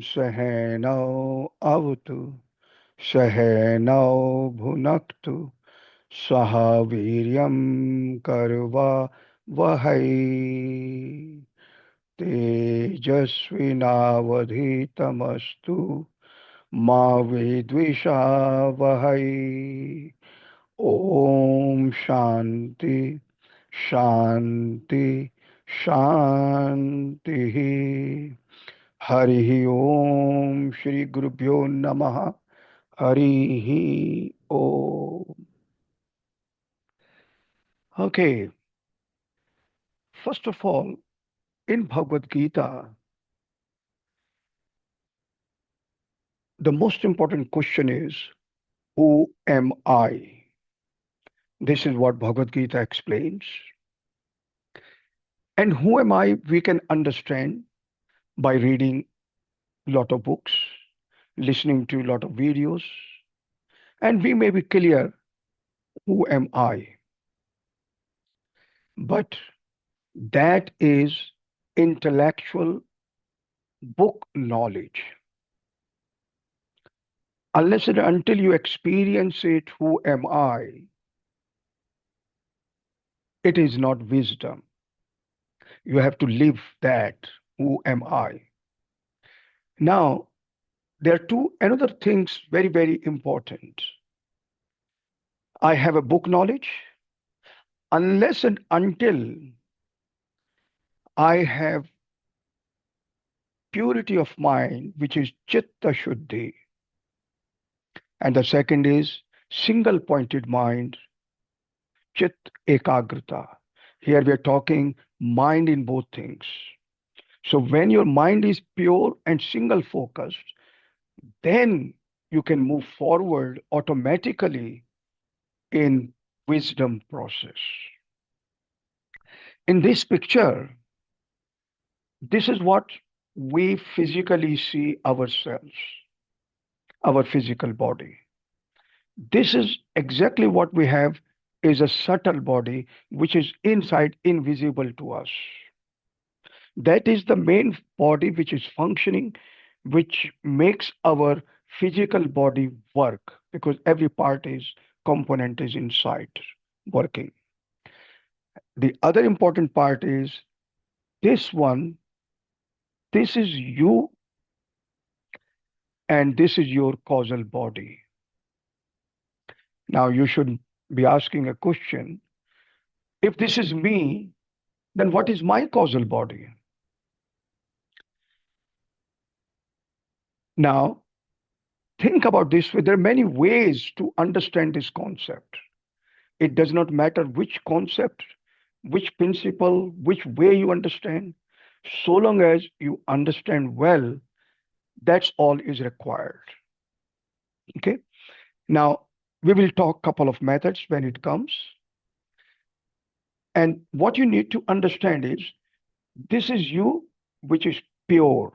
सहनौ अवतु सहनौ भुनक्तु सह वीर्यं कर्वावहै तेजस्विनावधीतमस्तु मा विद्विषावहै। ओम शांति शांति शांति। हरि ओम श्री गुरुभ्यो नमः। हरि ओम। Okay, first of all, in Bhagavad Gītā, the most important question is, who am I? This is what Bhagavad Gītā explains. And who am I, we can understand by reading a lot of books, listening to a lot of videos, and we may be clear, who am I? But that is intellectual book knowledge. Unless and until you experience it, who am I? It is not wisdom. You have to live that, who am I? Now, there are two another things very, very important. I have a book knowledge. Unless and until I have purity of mind, which is chitta shuddhi, and the second is single pointed mind, chit ekagrata. Here we are talking mind in both things. So when your mind is pure and single focused, then you can move forward automatically in wisdom process. In this picture, this is what we physically see ourselves, our physical body. This is exactly what we have is a subtle body which is inside invisible to us. That is the main body which is functioning, which makes our physical body work because every part is component is inside working. The other important part is this one, this is you, and this is your causal body. Now you should be asking a question. If this is me, then what is my causal body? Now, think about this way. There are many ways to understand this concept. It does not matter which concept, which principle, which way you understand. So long as you understand well, that's all is required. Okay. Now, we will talk couple of methods when it comes. And what you need to understand is this is you, which is pure.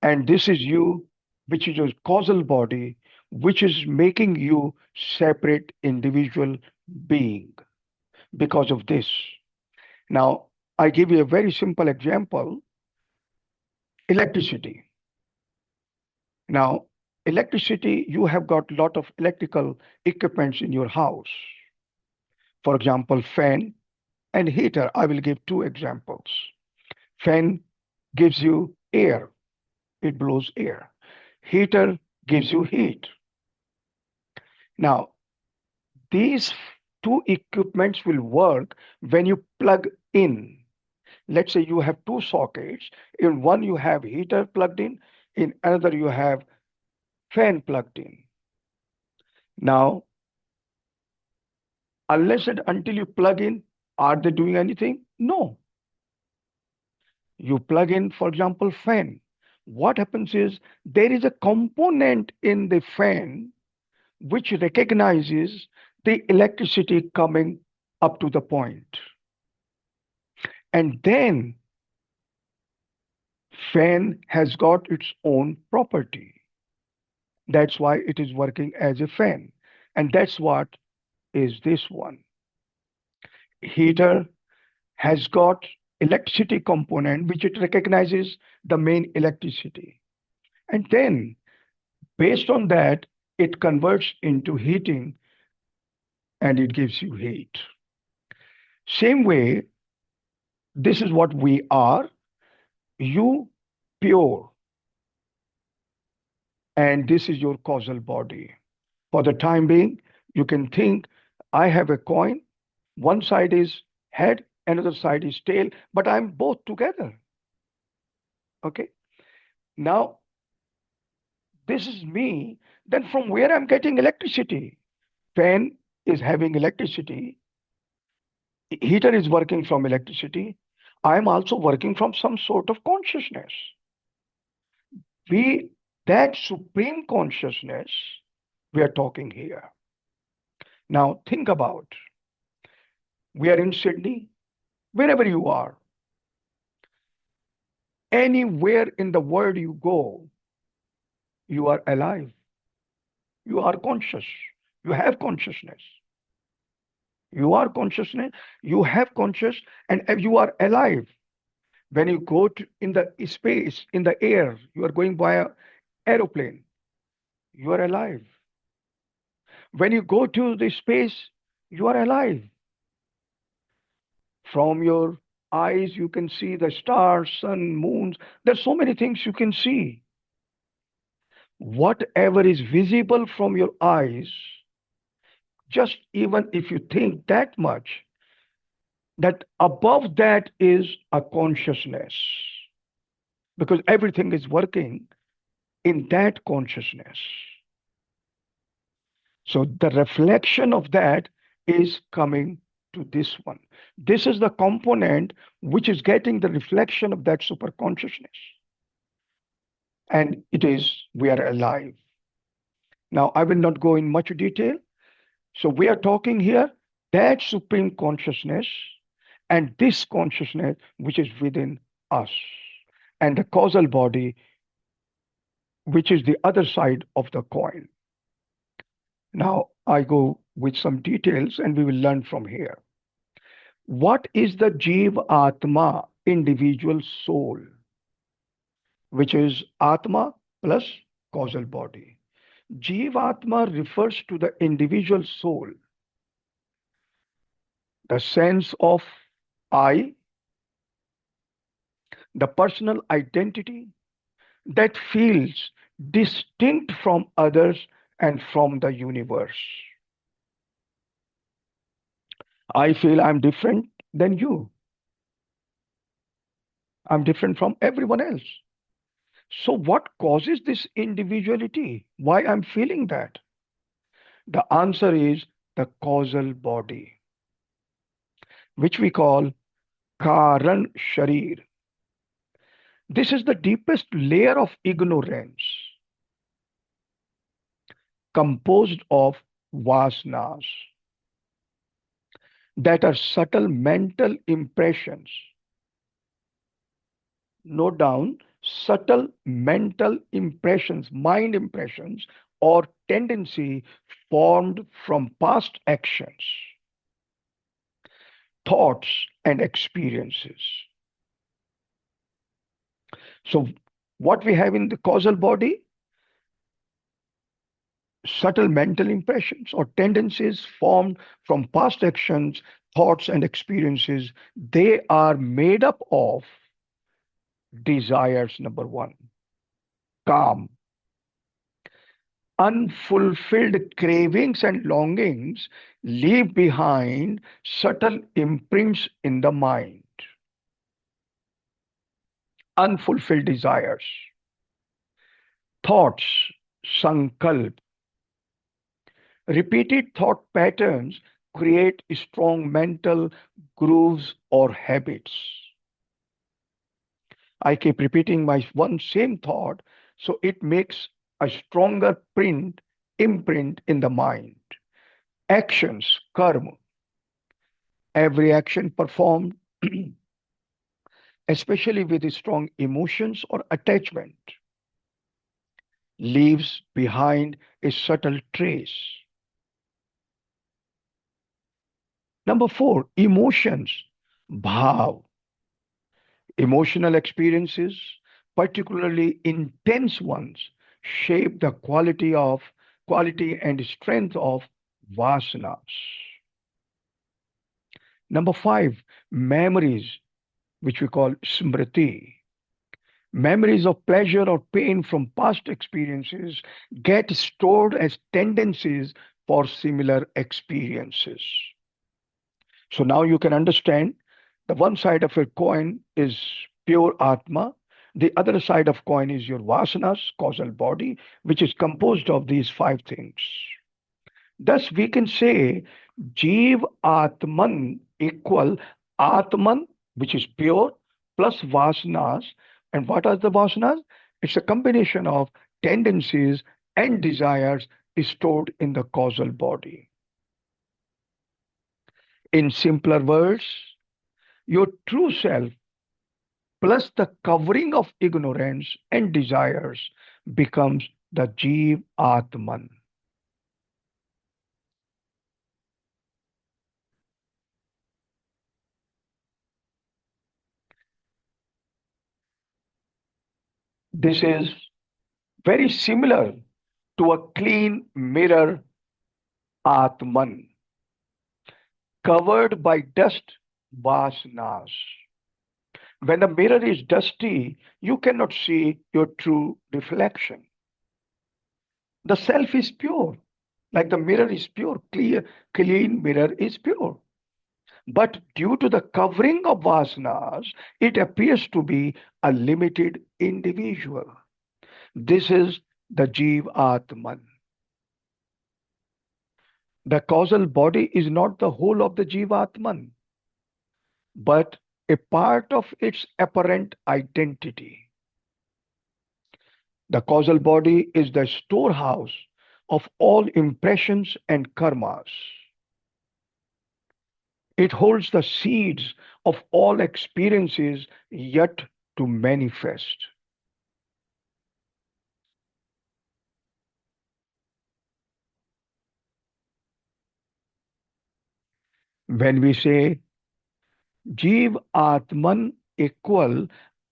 And this is you, which is your causal body, which is making you separate individual being because of this. Now, I give you a very simple example, electricity. Now, electricity, you have got a lot of electrical equipments in your house. For example, fan and heater. I will give two examples. Fan gives you air. It blows air. Heater gives you heat. Now, these two equipments will work when you plug in. Let's say you have two sockets. In one you have heater plugged in another you have fan plugged in. Now, unless and until you plug in, are they doing anything? No. You plug in, for example, fan. What happens is there is a component in the fan which recognizes the electricity coming up to the point. And then fan has got its own property. That's why it is working as a fan. And that's what is this one. Heater has got electricity component, which it recognizes the main electricity. And then, based on that, it converts into heating and it gives you heat. Same way, this is what we are, you pure, and this is your causal body. For the time being, you can think, I have a coin, one side is head, another side is tail, but I'm both together. Okay. Now, this is me. Then from where I'm getting electricity? Fan is having electricity. Heater is working from electricity. I'm also working from some sort of consciousness. We, that supreme consciousness, we are talking here. Now think about, we are in Sydney, wherever you are, anywhere in the world you go, you are alive. You are conscious. You have consciousness. You are consciousness. You have conscious, and you are alive. When you go to, in the space, in the air, you are going by an aeroplane. You are alive. When you go to the space, you are alive. From your eyes, you can see the stars, sun, moons. There's so many things you can see. Whatever is visible from your eyes, just even if you think that much, that above that is a consciousness, because everything is working in that consciousness. So the reflection of that is coming to this one. This is the component which is getting the reflection of that super consciousness. And it is, we are alive. Now, I will not go in much detail. So we are talking here that supreme consciousness and this consciousness which is within us, and the causal body, which is the other side of the coin. Now, I go with some details and we will learn from here. What is the Jiva Atma, individual soul, which is Atma plus causal body? Jiva Atma refers to the individual soul, the sense of I, the personal identity that feels distinct from others and from the universe. I feel I'm different than you. I'm different from everyone else. So what causes this individuality? Why I'm feeling that? The answer is the causal body, which we call Karan Sharir. This is the deepest layer of ignorance, composed of vasanas, that are subtle mental impressions. Note down, subtle mental impressions, mind impressions, or tendency formed from past actions, thoughts, and experiences. So, what we have in the causal body? Subtle mental impressions or tendencies formed from past actions, thoughts, and experiences. They are made up of desires, number one, calm, unfulfilled cravings and longings leave behind subtle imprints in the mind. Unfulfilled desires, thoughts, sankalp. Repeated thought patterns create strong mental grooves or habits. I keep repeating my one same thought, so it makes a stronger imprint in the mind. Actions, karma. Every action performed, especially with strong emotions or attachment, leaves behind a subtle trace. Number four, emotions, bhav. Emotional experiences, particularly intense ones, shape the quality and strength of vasanas. Number five, memories, which we call smriti. Memories of pleasure or pain from past experiences get stored as tendencies for similar experiences. So now you can understand the one side of a coin is pure Atma. The other side of coin is your vasanas, causal body, which is composed of these five things. Thus, we can say Jeev Atman equal Atman, which is pure, plus Vasanas. And what are the Vasanas? It's a combination of tendencies and desires stored in the causal body. In simpler words, your true self plus the covering of ignorance and desires becomes the Jeev Atman. This is very similar to a clean mirror Atman, covered by dust vasanas. When the mirror is dusty, you cannot see your true reflection. The self is pure, like the mirror is pure, clean mirror is pure. But due to the covering of vasanas, it appears to be a limited individual. This is the Jeev Atman. The causal body is not the whole of the Jivatman, but a part of its apparent identity. The causal body is the storehouse of all impressions and karmas. It holds the seeds of all experiences yet to manifest. When we say Jeev Atman equal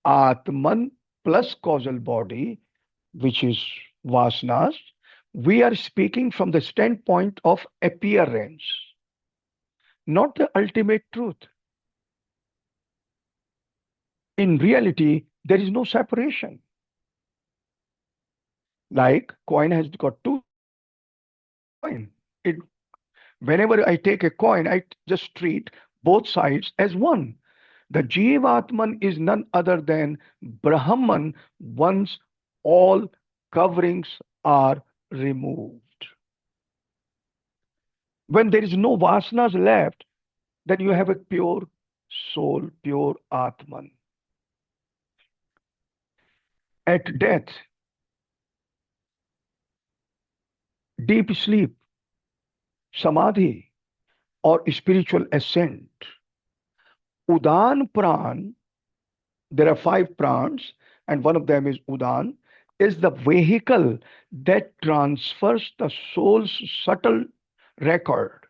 Atman plus causal body, which is vasanas, we are speaking from the standpoint of appearance, not the ultimate truth. In reality, there is no separation. Like coin has got two coin. It whenever I take a coin, I just treat both sides as one. The Jivatman is none other than Brahman once all coverings are removed. When there is no vasanas left, then you have a pure soul, pure Atman. At death, deep sleep, samadhi, or spiritual ascent, Udan Pran, there are five prans, and one of them is Udan, is the vehicle that transfers the soul's subtle record,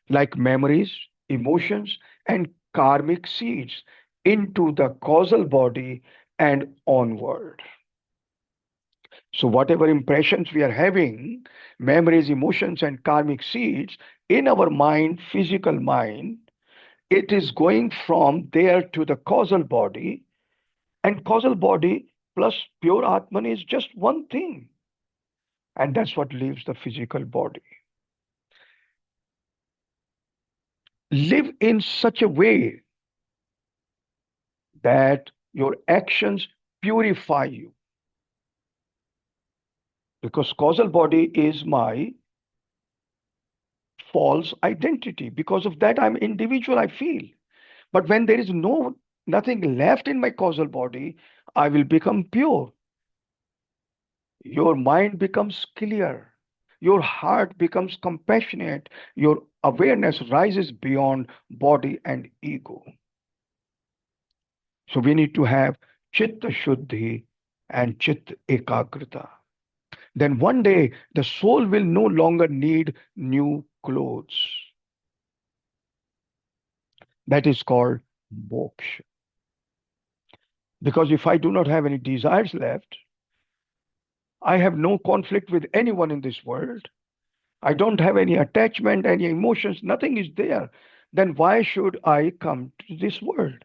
like memories, emotions, and karmic seeds, into the causal body and onward. So, whatever impressions we are having, memories, emotions, and karmic seeds in our mind, physical mind, it is going from there to the causal body, and causal body plus pure Atman is just one thing. And that's what leaves the physical body. Live in such a way that your actions purify you. Because causal body is my false identity. Because of that, I'm individual, I feel. But when there is nothing left in my causal body, I will become pure. Your mind becomes clear. Your heart becomes compassionate. Your awareness rises beyond body and ego. So we need to have Chitta Shuddhi and Chitta Ekagrita. Then one day the soul will no longer need new clothes. That is called moksha. Because if I do not have any desires left, I have no conflict with anyone in this world. I don't have any attachment, any emotions, nothing is there. Then why should I come to this world?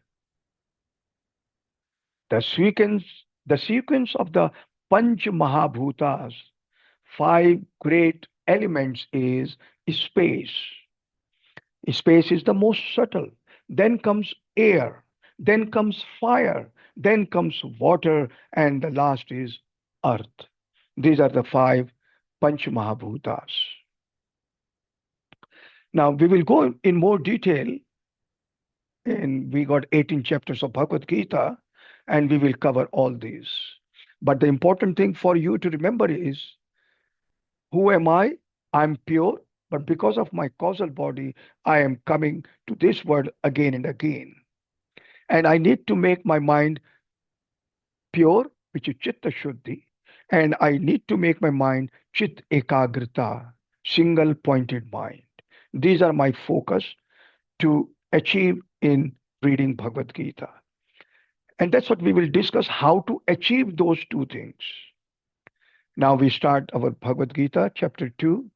The sequence, the sequence of the Panch Mahabhutas, five great elements, is space. Space is the most subtle. Then comes air. Then comes fire. Then comes water. And the last is earth. These are the five Panch Mahabhutas. Now we will go in more detail, and we got 18 chapters of Bhagavad Gita, and we will cover all these. But the important thing for you to remember is, who am I? I'm pure, but because of my causal body, I am coming to this world again and again. And I need to make my mind pure, which is Chitta Shuddhi, and I need to make my mind Chit Ekagrita, single pointed mind. These are my focus to achieve in reading Bhagavad Gita. And that's what we will discuss, how to achieve those two things. Now we start our Bhagavad Gita, chapter 2.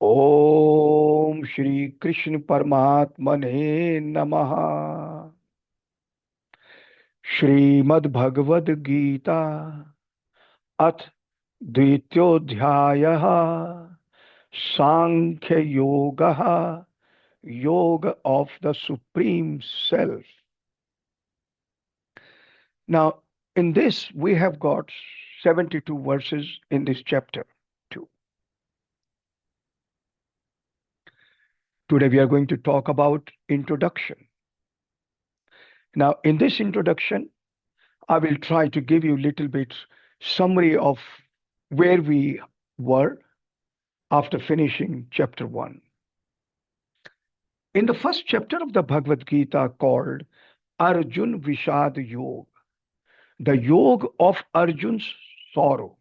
Om Shri Krishna Paramatmane Namaha. Shrimad Bhagavad Gita अथ द्वितीयोऽध्यायः सांख्य योगः yoga of the supreme self. Now in this we have got 72 verses in this chapter 2. Today we are going to talk about introduction. Now in this introduction I will try to give you a little bit summary of where we were after finishing chapter 1. In the first chapter of the Bhagavad Gita, called Arjun Vishad Yoga, the yoga of Arjun's sorrow,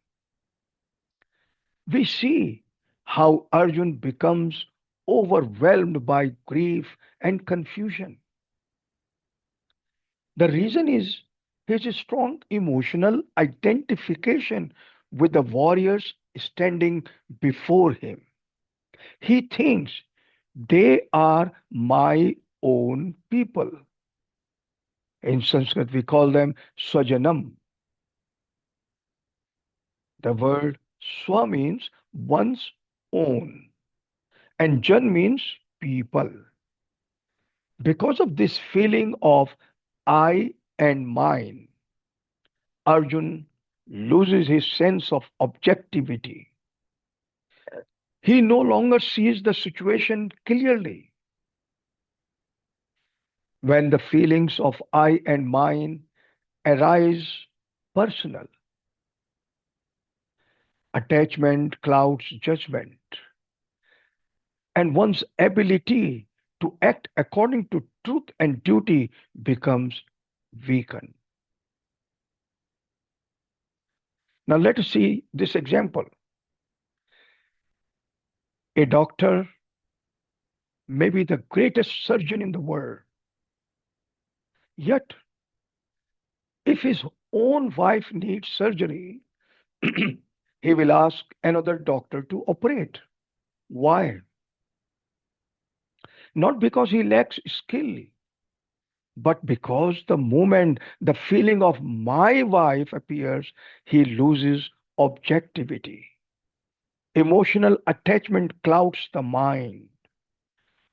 we see how Arjun becomes overwhelmed by grief and confusion. The reason is his strong emotional identification with the warriors standing before him. He thinks they are my own people. In Sanskrit, we call them Swajanam. The word Swa means one's own, and Jan means people. Because of this feeling of I and mine, Arjun loses his sense of objectivity. He no longer sees the situation clearly. When the feelings of I and mine arise personal, attachment clouds judgment, and one's ability to act according to truth and duty becomes weakened. Now let us see this example. A doctor may be the greatest surgeon in the world, yet if his own wife needs surgery, he will ask another doctor to operate. Why? Not because he lacks skill, but because the moment the feeling of my wife appears, he loses objectivity. Emotional attachment clouds the mind.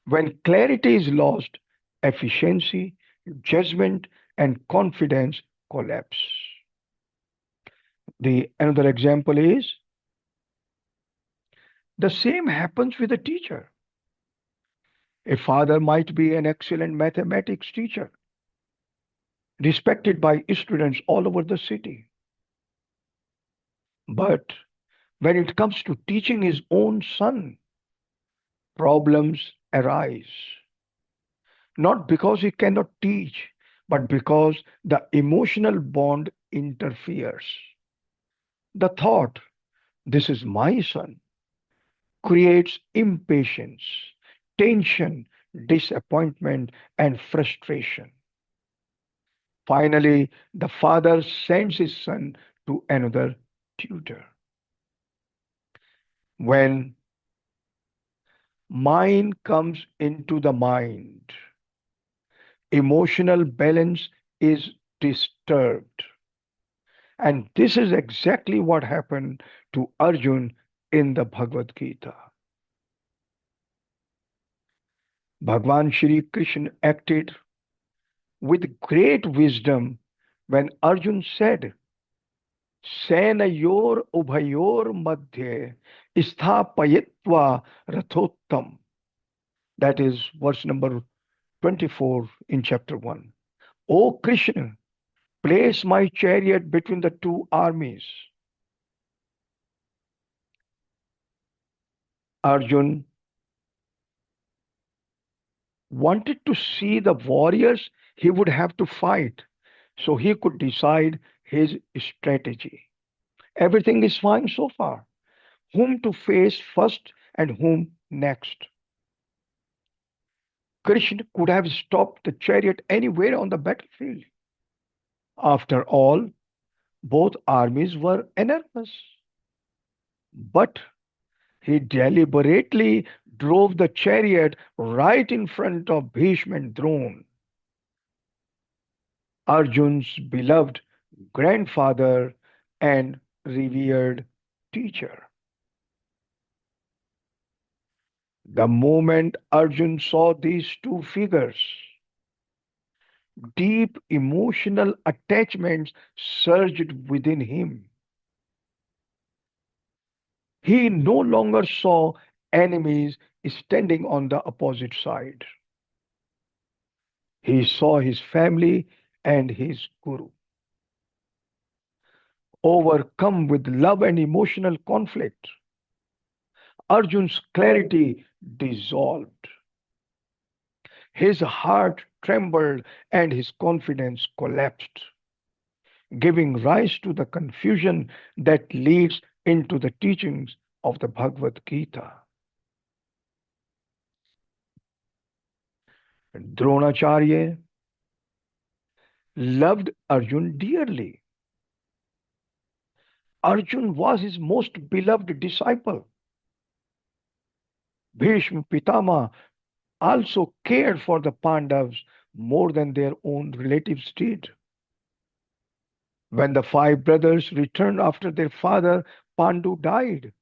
When clarity is lost, efficiency, judgment, and confidence collapse. Another example is the same happens with a teacher. A father might be an excellent mathematics teacher, respected by students all over the city. But when it comes to teaching his own son, problems arise. Not because he cannot teach, but because the emotional bond interferes. The thought, this is my son, creates impatience, tension, disappointment, and frustration. Finally, the father sends his son to another tutor. When mind comes into the mind, emotional balance is disturbed. And this is exactly what happened to Arjun in the Bhagavad Gītā. Bhagwan Shri Krishna acted with great wisdom when Arjun said, Senayor Ubhayor Madhye Isthapayitva Rathottam. That is verse number 24 in chapter 1. O Krishna, place my chariot between the two armies. Arjun wanted to see the warriors he would have to fight so he could decide his strategy. Everything is fine so far. Whom to face first and whom next. Krishna could have stopped the chariot anywhere on the battlefield. After all, both armies were enormous. But he deliberately drove the chariot right in front of Bhishma and Drona, Arjun's beloved grandfather and revered teacher. The moment Arjun saw these two figures, deep emotional attachments surged within him. He no longer saw enemies standing on the opposite side. He saw his family and his guru. Overcome with love and emotional conflict, Arjun's clarity dissolved. His heart trembled and his confidence collapsed, giving rise to the confusion that leads into the teachings of the Bhagavad Gītā. Dronacharya loved Arjun dearly. Arjun was his most beloved disciple. Bhishma Pitama also cared for the Pandavas more than their own relatives did. When the five brothers returned after their father Pandu died,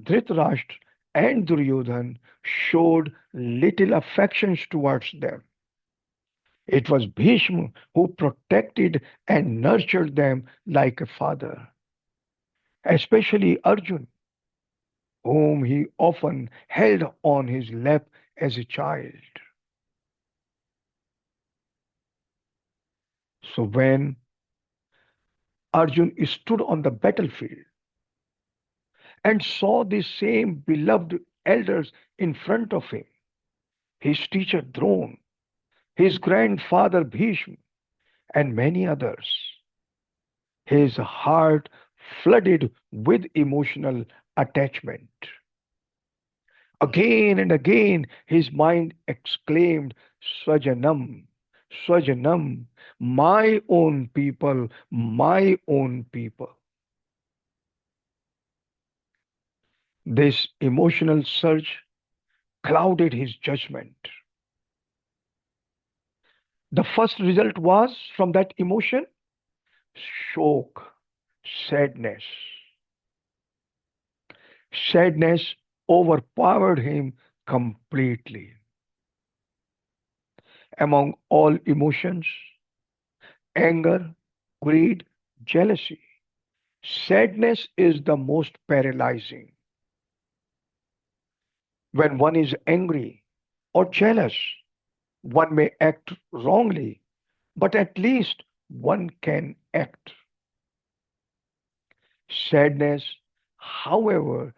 Dhritarashtra and Duryodhan showed little affections towards them. It was Bhishma who protected and nurtured them like a father, especially Arjun, whom he often held on his lap as a child. So when Arjun stood on the battlefield and saw these same beloved elders in front of him, his teacher Drona, his grandfather Bhishma, and many others, his heart flooded with emotional attachment. Again and again, his mind exclaimed, Swajanam, Swajanam, my own people, my own people. This emotional surge clouded his judgment. The first result was from that emotion shock, sadness. Sadness overpowered him completely. Among all emotions, anger, greed, jealousy, sadness is the most paralyzing. When one is angry or jealous, one may act wrongly, but at least one can act. Sadness, however,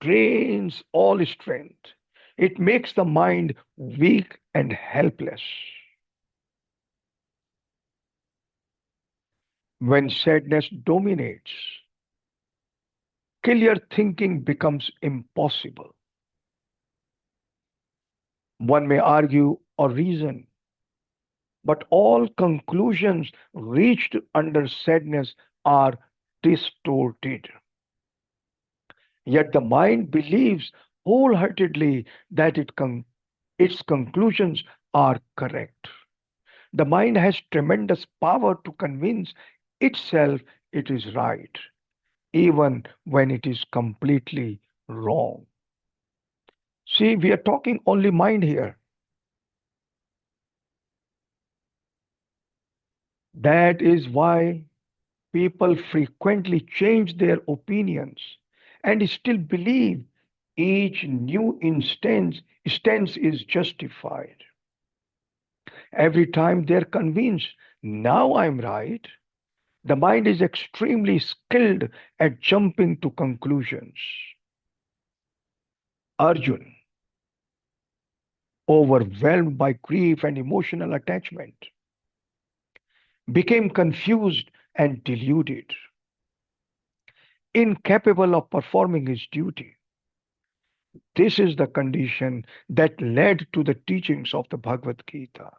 drains all strength. It makes the mind weak and helpless. When sadness dominates, clear thinking becomes impossible. One may argue or reason, but all conclusions reached under sadness are distorted. Yet the mind believes wholeheartedly that its conclusions are correct. The mind has tremendous power to convince itself it is right, even when it is completely wrong. See, we are talking only mind here. That is why people frequently change their opinions and still believe each new stance is justified. Every time they're convinced, now I'm right, the mind is extremely skilled at jumping to conclusions. Arjun, overwhelmed by grief and emotional attachment, became confused and deluded, incapable of performing his duty. This is the condition that led to the teachings of the Bhagavad Gītā.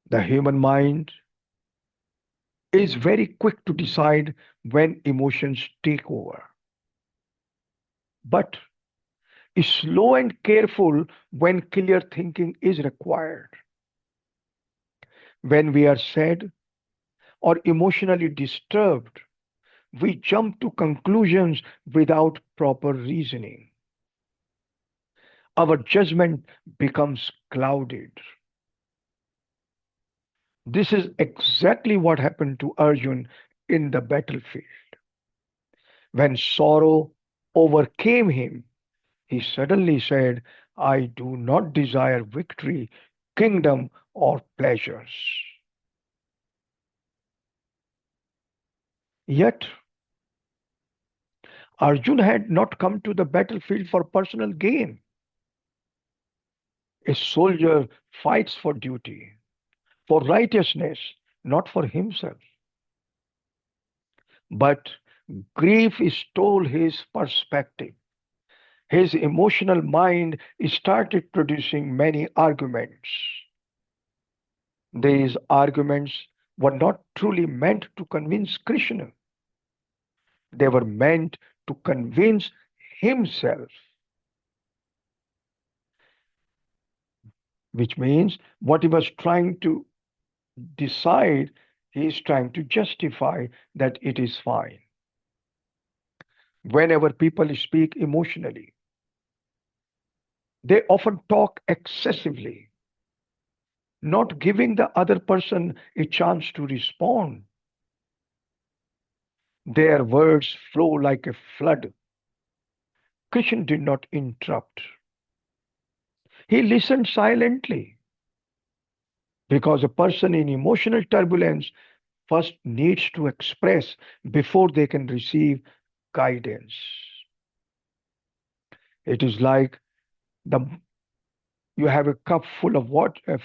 The human mind is very quick to decide when emotions take over, but is slow and careful when clear thinking is required. When we are sad or emotionally disturbed, we jump to conclusions without proper reasoning. Our judgment becomes clouded. This is exactly what happened to Arjun in the battlefield. When sorrow overcame him, he suddenly said, I do not desire victory, kingdom, or pleasures. Yet, Arjun had not come to the battlefield for personal gain. A soldier fights for duty, for righteousness, not for himself. But grief stole his perspective. His emotional mind started producing many arguments. These arguments were not truly meant to convince Krishna, they were meant to convince himself, which means what he was trying to decide, he is trying to justify that it is fine. Whenever people speak emotionally, they often talk excessively, not giving the other person a chance to respond. Their words flow like a flood. Krishna did not interrupt. He listened silently because a person in emotional turbulence first needs to express before they can receive guidance. It is like the you have a cup full of water,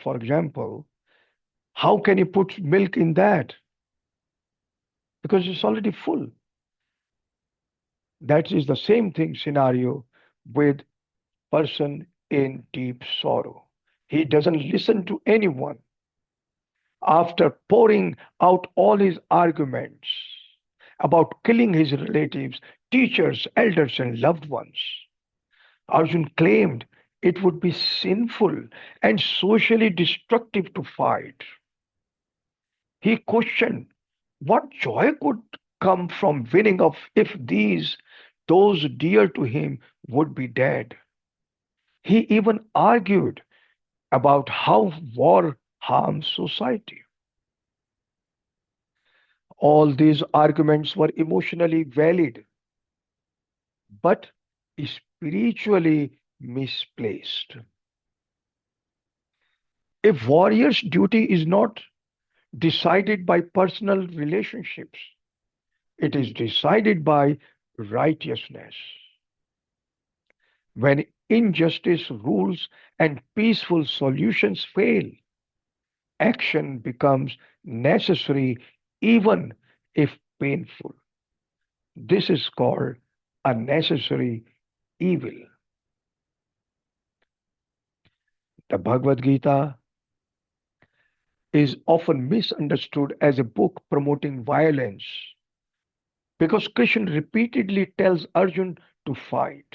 for example. How can you put milk in that? Because it's already full. That is the same thing scenario with person in deep sorrow. He doesn't listen to anyone. After pouring out all his arguments about killing his relatives, teachers, elders, and loved ones, Arjun claimed it would be sinful and socially destructive to fight. He questioned what joy could come from winning of if those dear to him would be dead. He even argued about how war harms society. All these arguments were emotionally valid, but spiritually misplaced. A warrior's duty is not decided by personal relationships, it is decided by righteousness. When injustice rules and peaceful solutions fail, action becomes necessary even if painful. This is called a necessary evil. The Bhagavad Gita is often misunderstood as a book promoting violence because Krishna repeatedly tells Arjun to fight.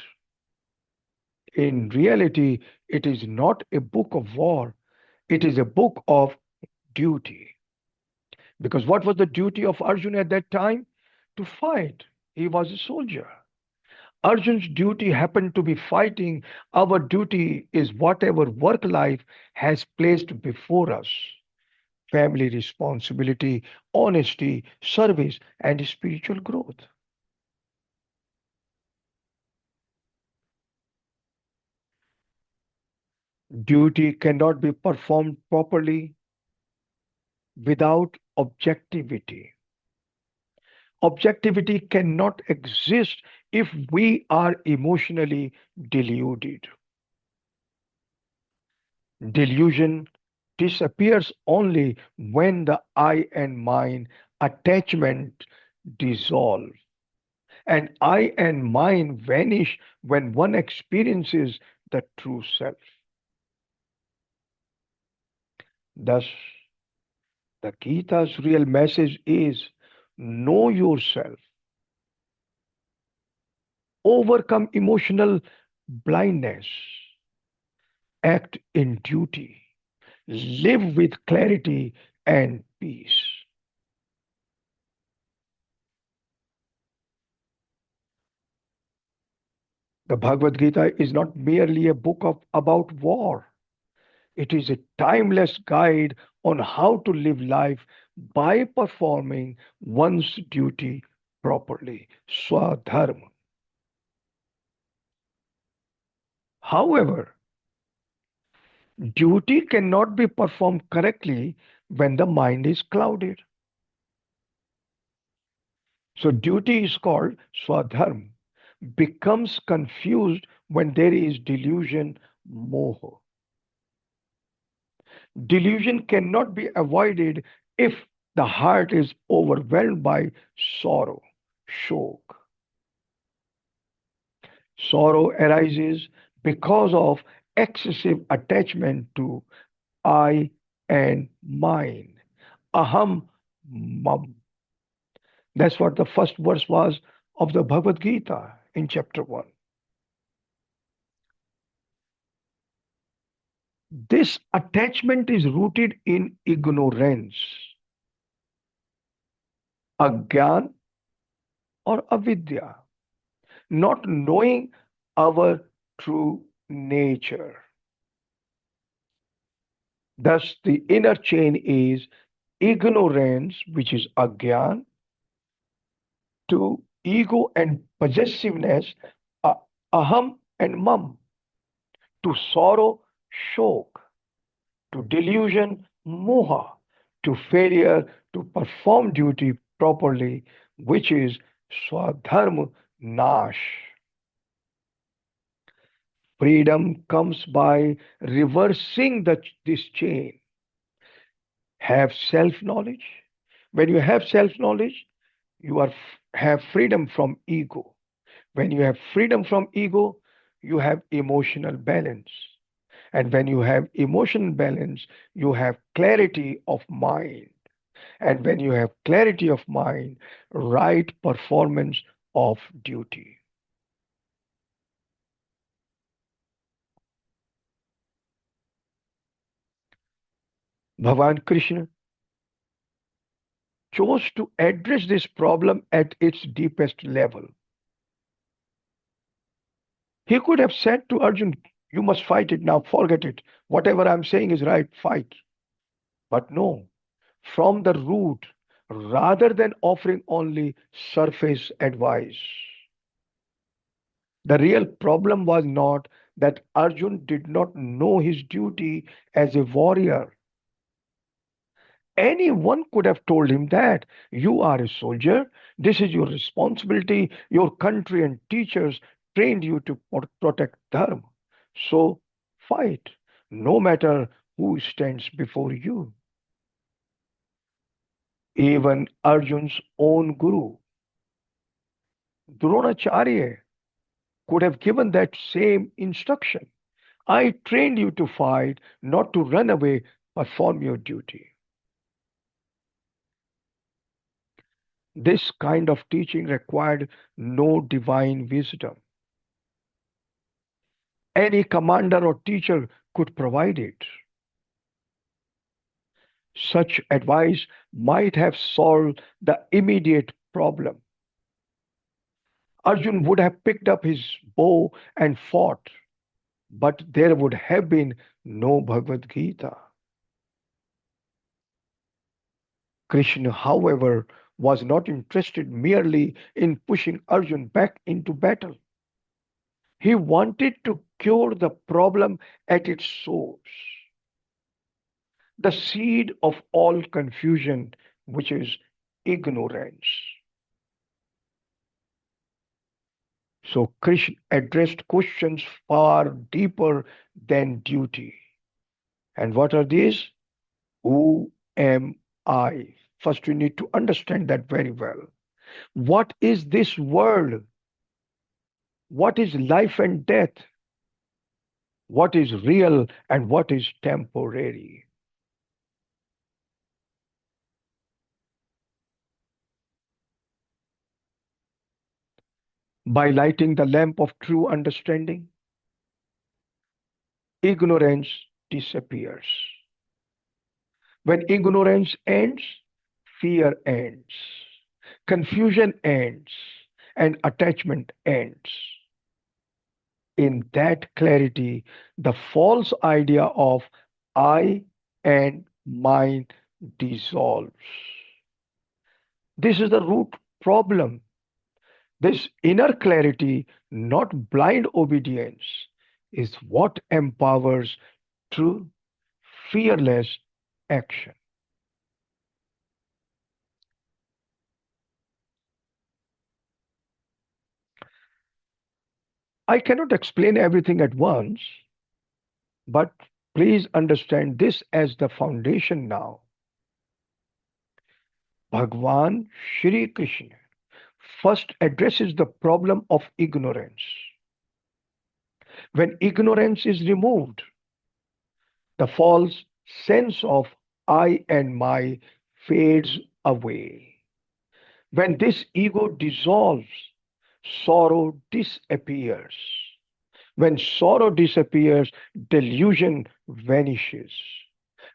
In reality, it is not a book of war, it is a book of duty. Because what was the duty of Arjun at that time? To fight. He was a soldier. Arjun's duty happened to be fighting. Our duty is whatever work life has placed before us: family responsibility, honesty, service, and spiritual growth. Duty cannot be performed properly without objectivity. Objectivity cannot exist if we are emotionally deluded. Delusion disappears only when the I and mine attachment dissolve. And I and mine vanish when one experiences the true self. Thus, the Gita's real message is know yourself, overcome emotional blindness, act in duty, live with clarity and peace. The Bhagavad Gita is not merely a book about war. It is a timeless guide on how to live life by performing one's duty properly. Swadharma. However, duty cannot be performed correctly when the mind is clouded. So, duty is called swadharma, becomes confused when there is delusion, moha. Delusion cannot be avoided if the heart is overwhelmed by sorrow, shok. Sorrow arises because of excessive attachment to I and mine. Aham, mam. That's what the first verse was of the Bhagavad Gita in chapter 1. This attachment is rooted in ignorance, agyan or avidya, not knowing our true nature. Thus, the inner chain is ignorance, which is agyan, to ego and possessiveness, aham and mam, to sorrow, shok, to delusion, moha, to failure to perform duty properly, which is swadharma, nash. Freedom comes by reversing this chain. Have self knowledge. When you have self knowledge, you have freedom from ego. When you have freedom from ego, you have emotional balance. And when you have emotional balance, you have clarity of mind. And when you have clarity of mind, right performance of duty. Bhagavan Krishna chose to address this problem at its deepest level. He could have said to Arjun, you must fight it now, forget it. Whatever I'm saying is right, fight. But no, from the root, rather than offering only surface advice. The real problem was not that Arjun did not know his duty as a warrior. Anyone could have told him that you are a soldier, this is your responsibility, your country and teachers trained you to protect Dharma. So fight, no matter who stands before you. Even Arjun's own guru, Dronacharya, could have given that same instruction. I trained you to fight, not to run away. Perform your duty. This kind of teaching required no divine wisdom. Any commander or teacher could provide it. Such advice might have solved the immediate problem. Arjun would have picked up his bow and fought, but there would have been no Bhagavad Gītā. Krishna, however, was not interested merely in pushing Arjun back into battle. He wanted to cure the problem at its source, the seed of all confusion, which is ignorance. So Krishna addressed questions far deeper than duty. And what are these? Who am I? First, we need to understand that very well. What is this world? What is life and death? What is real and what is temporary? By lighting the lamp of true understanding, ignorance disappears. When ignorance ends, fear ends, confusion ends, and attachment ends. In that clarity, the false idea of I and mine dissolves. This is the root problem. This inner clarity, not blind obedience, is what empowers true, fearless action. I cannot explain everything at once, but please understand this as the foundation now. Bhagwan Shri Krishna first addresses the problem of ignorance. When ignorance is removed, the false sense of I and my fades away. When this ego dissolves, sorrow disappears. When sorrow disappears, delusion vanishes.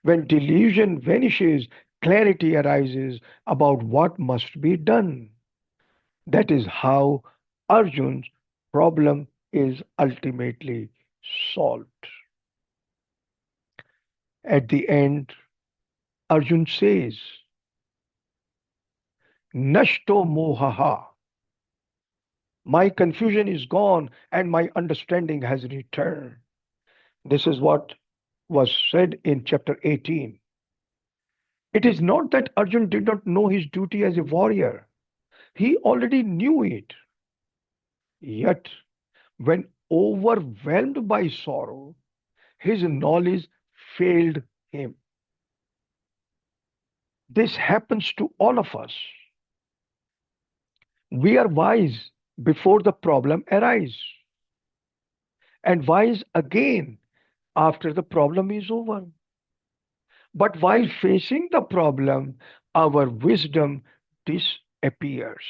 When delusion vanishes, clarity arises about what must be done. That is how Arjun's problem is ultimately solved. At the end, Arjun says, Nashto mohaha. My confusion is gone and my understanding has returned. This is what was said in chapter 18. It is not that Arjun did not know his duty as a warrior. He already knew it. Yet, when overwhelmed by sorrow, his knowledge failed him. This happens to all of us. We are wise before the problem arises, and wise again after the problem is over. But while facing the problem, our wisdom disappears.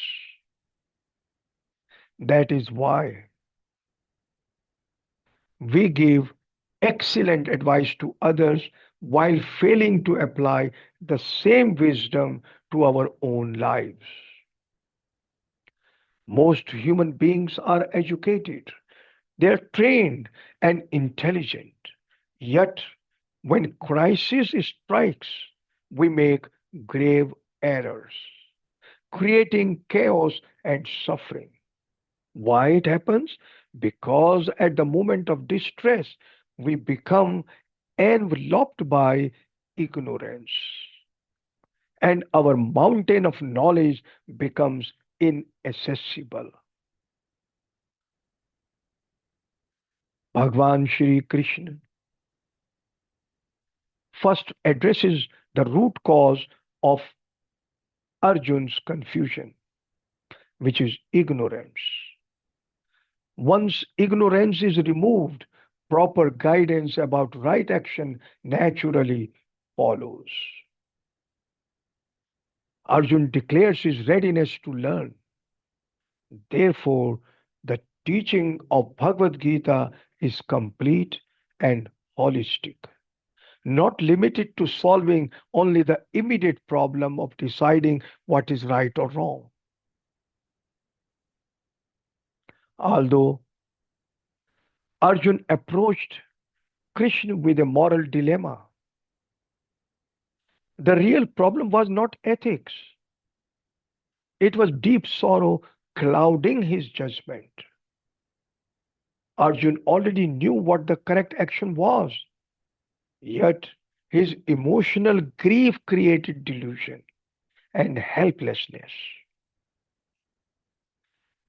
That is why we give excellent advice to others while failing to apply the same wisdom to our own lives. Most human beings are educated, they are trained and intelligent. Yet, when crisis strikes, we make grave errors, creating chaos and suffering. Why it happens? Because at the moment of distress, we become enveloped by ignorance, and our mountain of knowledge becomes inaccessible. Bhagwan Shri Krishna first addresses the root cause of Arjun's confusion, which is ignorance. Once ignorance is removed, proper guidance about right action naturally follows. Arjun declares his readiness to learn. Therefore, the teaching of Bhagavad Gita is complete and holistic, not limited to solving only the immediate problem of deciding what is right or wrong. Although Arjun approached Krishna with a moral dilemma, the real problem was not ethics, it was deep sorrow clouding his judgment. Arjun already knew what the correct action was, yet his emotional grief created delusion and helplessness.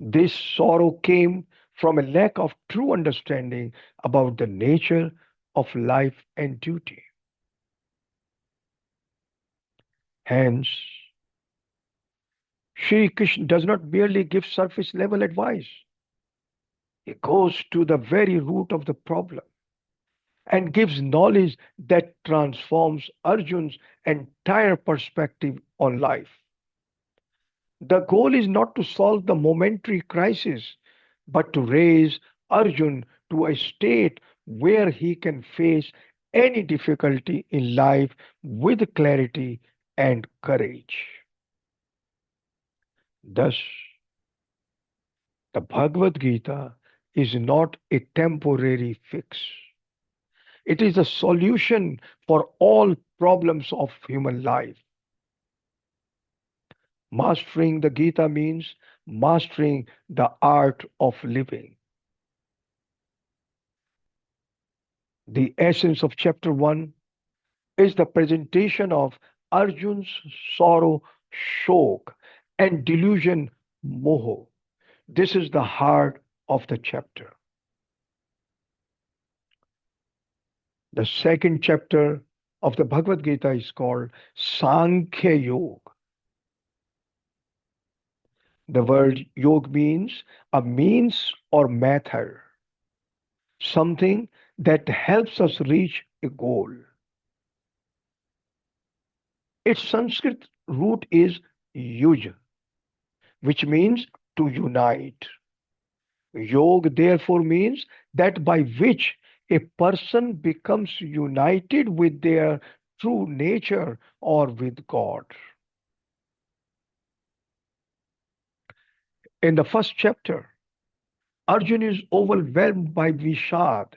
This sorrow came from a lack of true understanding about the nature of life and duty. Hence, Sri Krishna does not merely give surface level advice, he goes to the very root of the problem and gives knowledge that transforms Arjun's entire perspective on life. The goal is not to solve the momentary crisis, but to raise Arjun to a state where he can face any difficulty in life with clarity and courage. Thus, the Bhagavad Gita is not a temporary fix. It is a solution for all problems of human life. Mastering the Gita means mastering the art of living. The essence of chapter 1 is the presentation of Arjun's sorrow, shok, and delusion, moho. This is the heart of the chapter. The second chapter of the Bhagavad Gita is called Sankhya Yoga. The word yoga means a means or method, something that helps us reach a goal. Its Sanskrit root is yuj, which means to unite. Yoga therefore means that by which a person becomes united with their true nature or with God. In the first chapter, Arjun is overwhelmed by Vishad,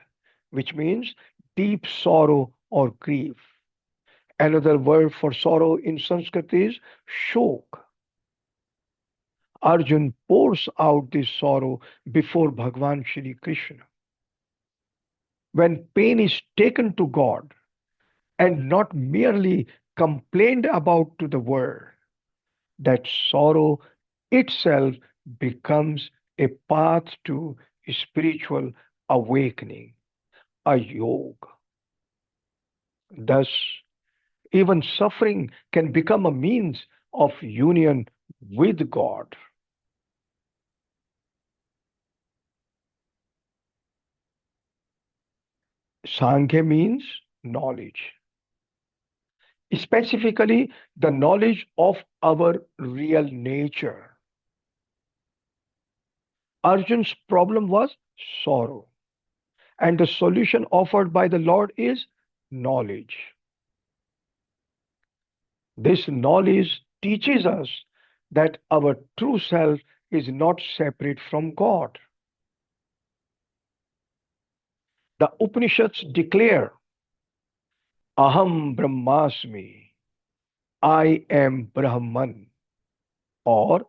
which means deep sorrow or grief. Another word for sorrow in Sanskrit is shok. Arjun pours out this sorrow before Bhagwan Shri Krishna. When pain is taken to God and not merely complained about to the world, that sorrow itself becomes a path to spiritual awakening, a yoga. Thus, even suffering can become a means of union with God. Sankhya means knowledge, specifically the knowledge of our real nature. Arjun's problem was sorrow, and the solution offered by the Lord is knowledge. This knowledge teaches us that our true self is not separate from God. The Upanishads declare, Aham Brahmasmi, I am Brahman, or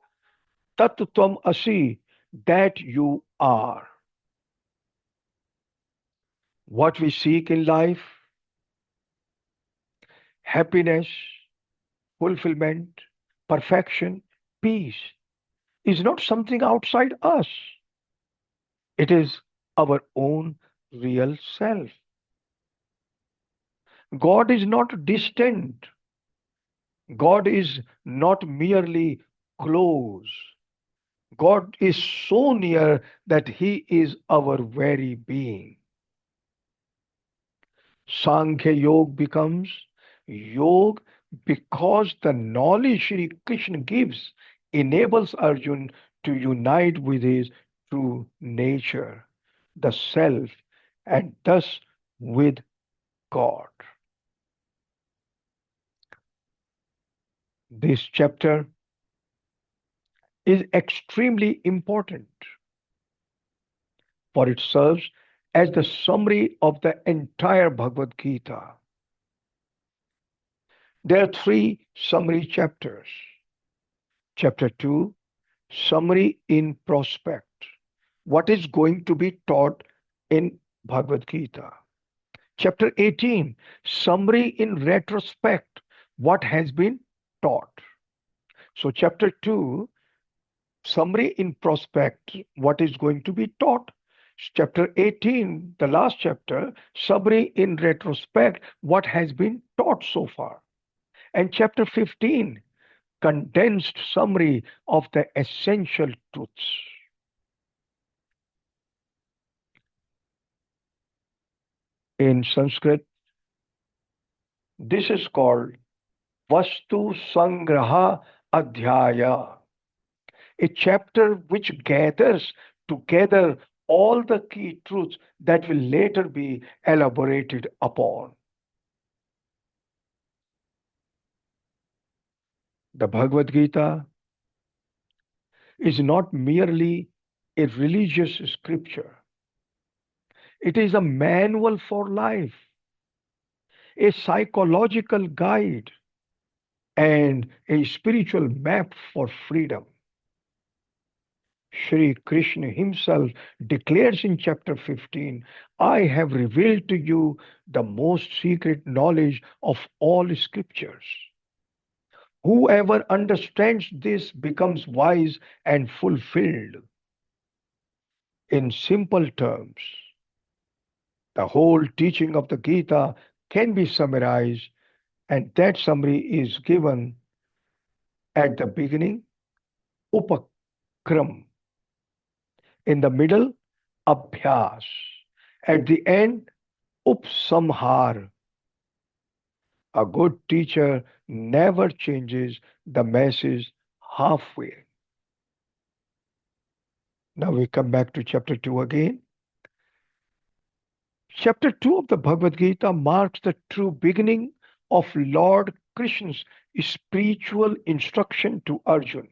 Tat Tvam Asi, that you are. What we seek in life, happiness, fulfillment, perfection, peace, is not something outside us. It is our own real self. God is not distant. God is not merely close. God is so near that He is our very being. Sankhya Yoga becomes Yoga because the knowledge Shri Krishna gives enables Arjun to unite with his true nature, the self, and thus with God. This chapter is extremely important, for it serves as the summary of the entire Bhagavad Gita. There are three summary chapters. Chapter 2, summary in prospect. What is going to be taught in Bhagavad Gita? Chapter 18, summary in retrospect. What has been taught? So, chapter 2, summary in prospect. What is going to be taught? Chapter 18, the last chapter, summary in retrospect. What has been taught so far? And chapter 15, condensed summary of the essential truths. In Sanskrit, this is called Vastu Sangraha Adhyaya, a chapter which gathers together all the key truths that will later be elaborated upon. The Bhagavad Gita is not merely a religious scripture, it is a manual for life, a psychological guide, and a spiritual map for freedom. Shri Krishna himself declares in chapter 15, I have revealed to you the most secret knowledge of all scriptures. Whoever understands this becomes wise and fulfilled. In simple terms, the whole teaching of the Gita can be summarized, and that summary is given at the beginning, Upakram, in the middle, Abhyas, at the end, Upsamhar. A good teacher never changes the message halfway. Now we come back to chapter 2 again. Chapter 2 of the Bhagavad Gita marks the true beginning of Lord Krishna's spiritual instruction to Arjuna.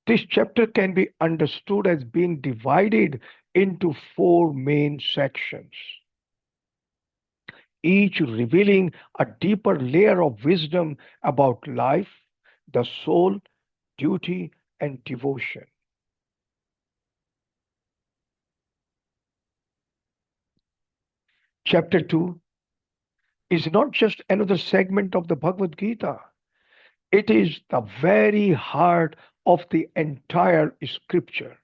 This chapter can be understood as being divided into four main sections, each revealing a deeper layer of wisdom about life, the soul, duty, and devotion. Chapter 2 is not just another segment of the Bhagavad Gita, it is the very heart of the entire scripture.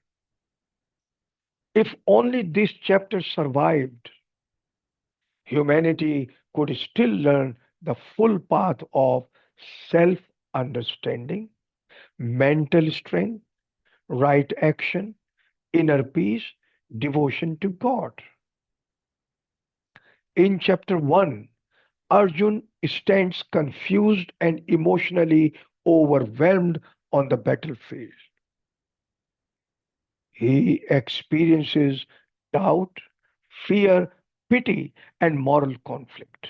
If only this chapter survived, humanity could still learn the full path of self understanding, mental strength, right action, inner peace, devotion to God. In chapter 1, Arjun stands confused and emotionally overwhelmed on the battlefield. He experiences doubt, fear, pity, and moral conflict.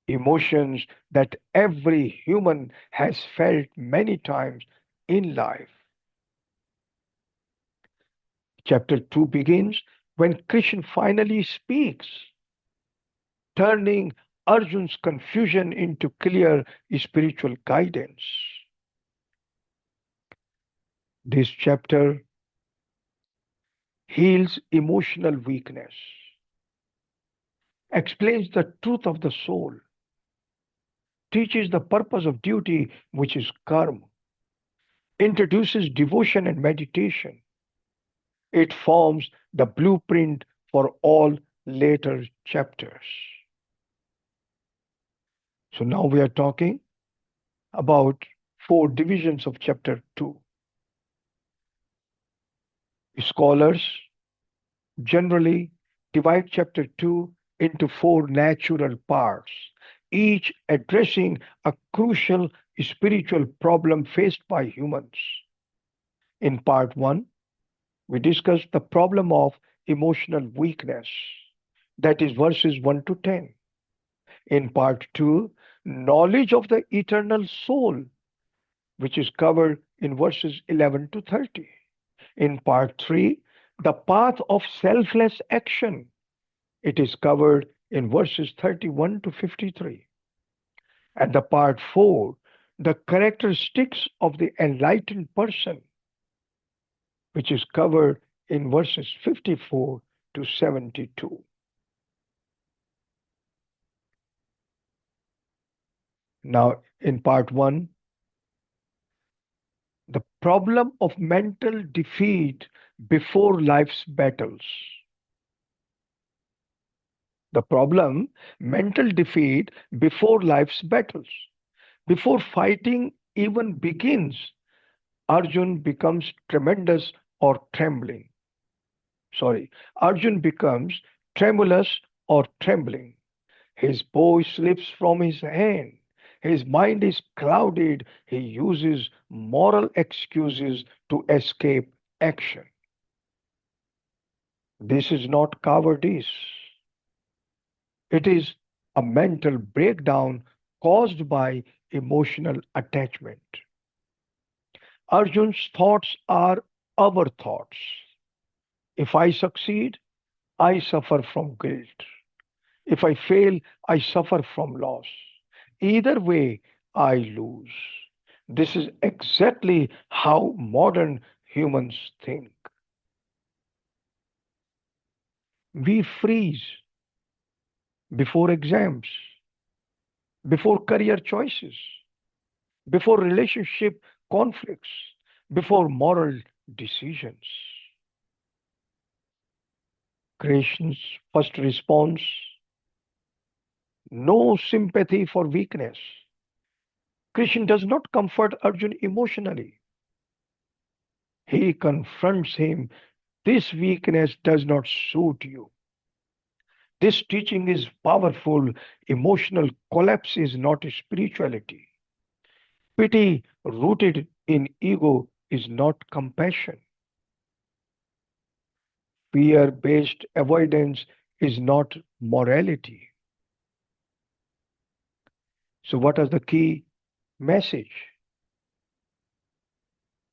Emotions that every human has felt many times in life. Chapter 2 begins when Krishna finally speaks, turning Arjun's confusion into clear spiritual guidance. This chapter heals emotional weakness, explains the truth of the soul, teaches the purpose of duty, which is karma, introduces devotion and meditation. It forms the blueprint for all later chapters. So now we are talking about four divisions of chapter 2. Scholars generally divide chapter 2 into four natural parts, each addressing a crucial spiritual problem faced by humans. In part 1, we discussed the problem of emotional weakness, that is verses 1 to 10. In part 2, knowledge of the eternal soul, which is covered in verses 11 to 30. In part 3, the path of selfless action, it is covered in verses 31 to 53. And the part 4, the characteristics of the enlightened person, which is covered in verses 54 to 72. Now, in part 1, the problem of mental defeat before life's battles. The problem, mental defeat before life's battles. Before fighting even begins, Arjun becomes tremendous or trembling. Arjun becomes tremulous or trembling. His bow slips from his hand. His mind is clouded. He uses moral excuses to escape action. This is not cowardice. It is a mental breakdown caused by emotional attachment. Arjun's thoughts are our thoughts. If I succeed, I suffer from guilt. If I fail, I suffer from loss. Either way, I lose. This is exactly how modern humans think. We freeze before exams, before career choices, before relationship conflicts, before moral decisions. Creation's first response, no sympathy for weakness. Krishna does not comfort Arjun emotionally. He confronts him. This weakness does not suit you. This teaching is powerful. Emotional collapse is not spirituality. Pity rooted in ego is not compassion. Fear based avoidance is not morality. So, what is the key message?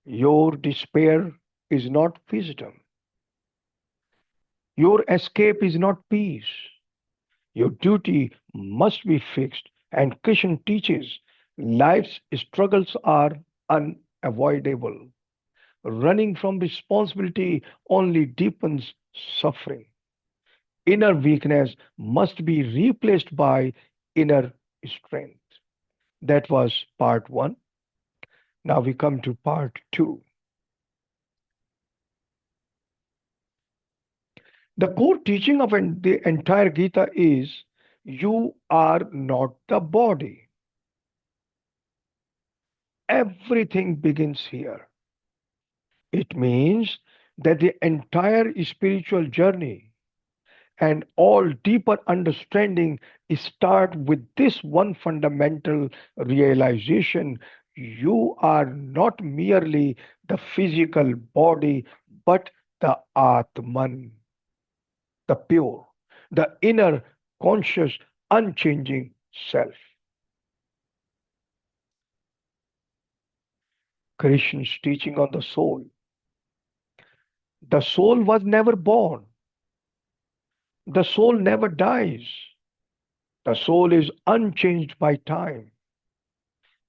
Your despair is not wisdom. Your escape is not peace. Your duty must be fixed, and Krishna teaches life's struggles are unavoidable. Running from responsibility only deepens suffering. Inner weakness must be replaced by inner strength. That was part 1. Now we come to part 2. The core teaching of the entire Gita is you are not the body. Everything begins here. It means that the entire spiritual journey and all deeper understanding start with this one fundamental realization: you are not merely the physical body, but the Atman, the pure, the inner, conscious, unchanging self. Krishna's teaching on the soul. The soul was never born. The soul never dies. The soul is unchanged by time.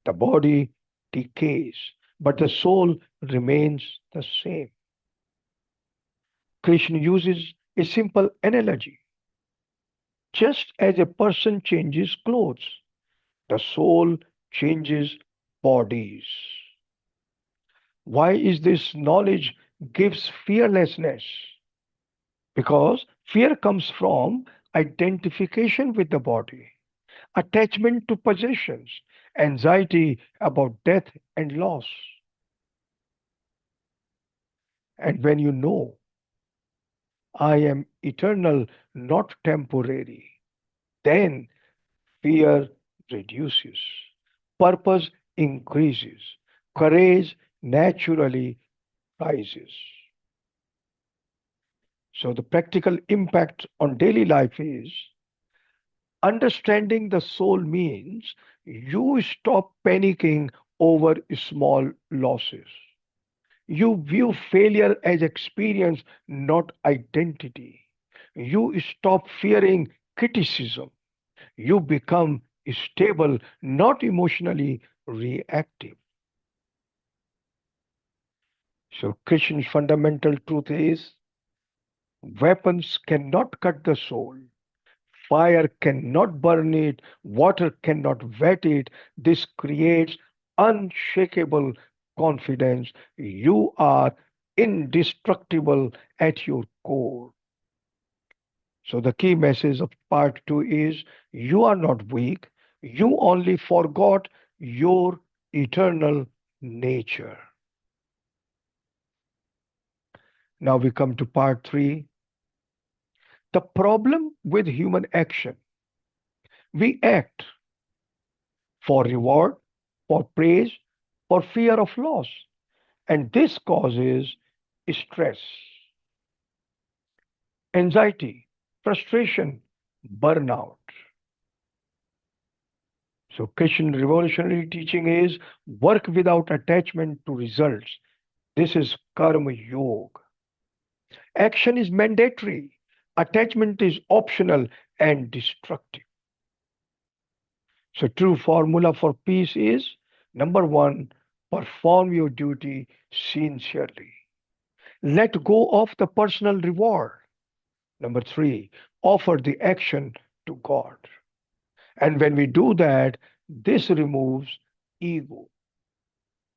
The body decays, but the soul remains the same. Krishna uses a simple analogy. Just as a person changes clothes, the soul changes bodies. Why is this knowledge gives fearlessness? Because fear comes from identification with the body, attachment to possessions, anxiety about death and loss. And when you know I am eternal, not temporary. Then fear reduces, purpose increases, courage naturally rises. So, the practical impact on daily life is understanding the soul means you stop panicking over small losses. You view failure as experience, not identity. You stop fearing criticism. You become stable, not emotionally reactive. So, Christian's fundamental truth is weapons cannot cut the soul. Fire cannot burn it, water cannot wet it. This creates unshakable confidence. You are indestructible at your core. So, the key message of part two is you are not weak, you only forgot your eternal nature. Now we come to part three, the problem with human action. We act for reward, for praise, for fear of loss. And this causes stress, anxiety, frustration, burnout. So, Christian revolutionary teaching is work without attachment to results. This is karma yoga. Action is mandatory, attachment is optional and destructive. So, true formula for peace is number one, perform your duty sincerely. Let go of the personal reward. Number three, offer the action to God. And when we do that, this removes ego,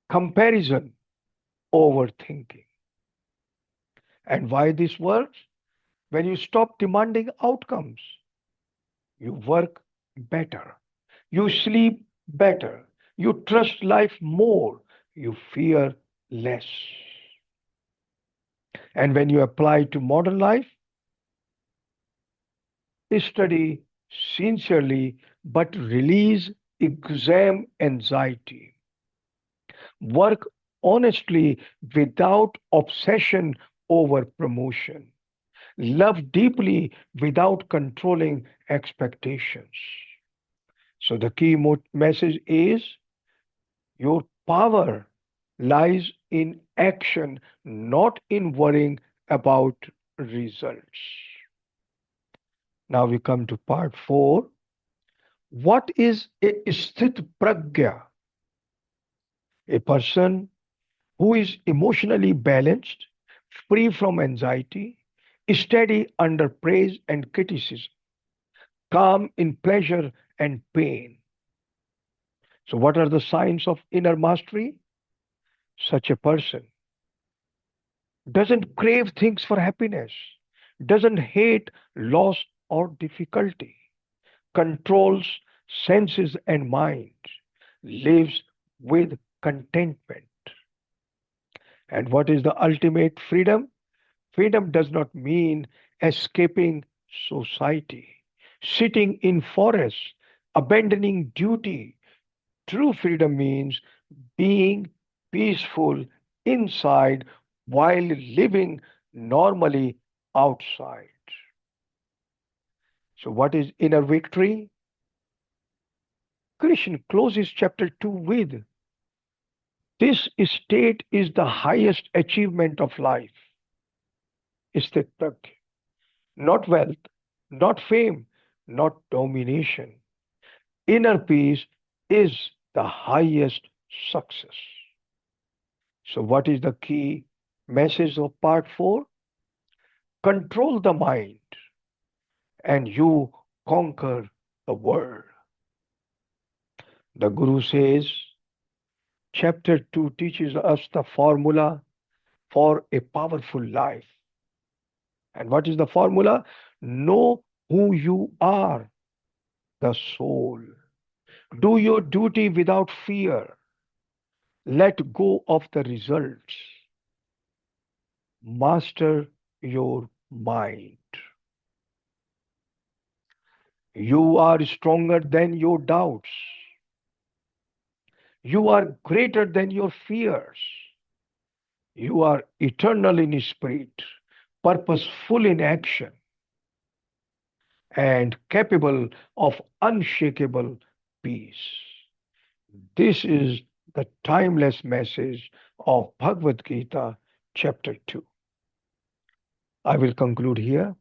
comparison, overthinking. And why this works? When you stop demanding outcomes, you work better, you sleep better, you trust life more, you fear less. And when you apply to modern life, study sincerely but release exam anxiety. Work honestly without obsession over promotion. Love deeply without controlling expectations. So, the key message is your power lies in action, not in worrying about results. Now we come to part four. What is a sthit pragya? A person who is emotionally balanced, free from anxiety, steady under praise and criticism, calm in pleasure and pain. So, what are the signs of inner mastery? Such a person doesn't crave things for happiness, doesn't hate loss or difficulty, controls senses and mind, lives with contentment. And what is the ultimate freedom? Freedom does not mean escaping society, sitting in forests, abandoning duty. True freedom means being peaceful inside while living normally outside. So, what is inner victory? Krishna closes chapter 2 with this state is the highest achievement of life. Istittak. Not wealth, not fame, not domination. Inner peace is the highest success. So, what is the key message of part 4? Control the mind and you conquer the world. The Guru says, chapter 2 teaches us the formula for a powerful life. And what is the formula? Know who you are, the soul. Do your duty without fear. Let go of the results. Master your mind. You are stronger than your doubts. You are greater than your fears. You are eternal in spirit, purposeful in action, and capable of unshakable peace. This is the timeless message of Bhagavad Gītā, chapter 2. I will conclude here.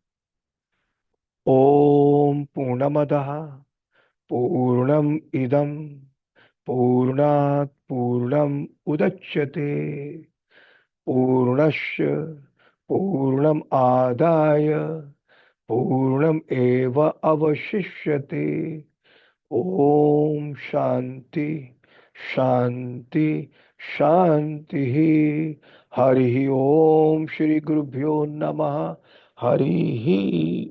Om Purnamadaha Purnam Idam Purnat Purnam Udachyate Purnasya Purnam Adaya Purnam Eva Avashishyate. Om Shanti Shanti Shanti. Harihi Om Shri Gurubhyo Namaha. Harihi